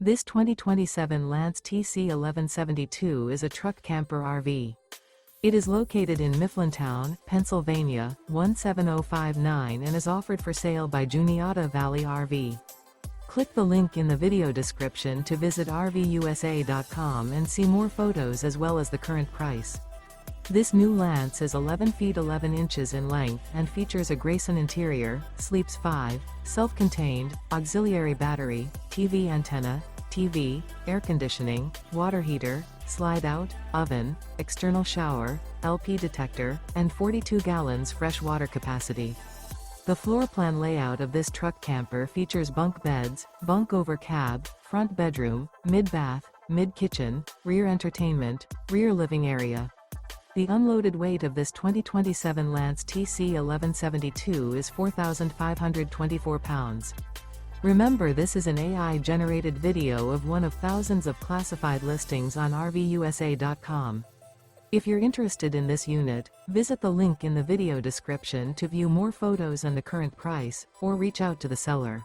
This 2027 Lance TC1172 is a truck camper RV. It is located in Mifflintown, Pennsylvania, 17059 and is offered for sale by Juniata Valley RV. Click the link in the video description to visit RVUSA.com and see more photos as well as the current price. This new Lance is 11 feet 11 inches in length and features a Grayson interior, sleeps 5, self-contained, auxiliary battery, TV antenna, TV, air conditioning, water heater, slide-out, oven, external shower, LP detector, and 42 gallons fresh water capacity. The floor plan layout of this truck camper features bunk beds, bunk over cab, front bedroom, mid-bath, mid-kitchen, rear entertainment, rear living area. The unloaded weight of this 2027 Lance TC1172 is 4,524 pounds. Remember, this is an AI-generated video of one of thousands of classified listings on RVUSA.com. If you're interested in this unit, visit the link in the video description to view more photos and the current price, or reach out to the seller.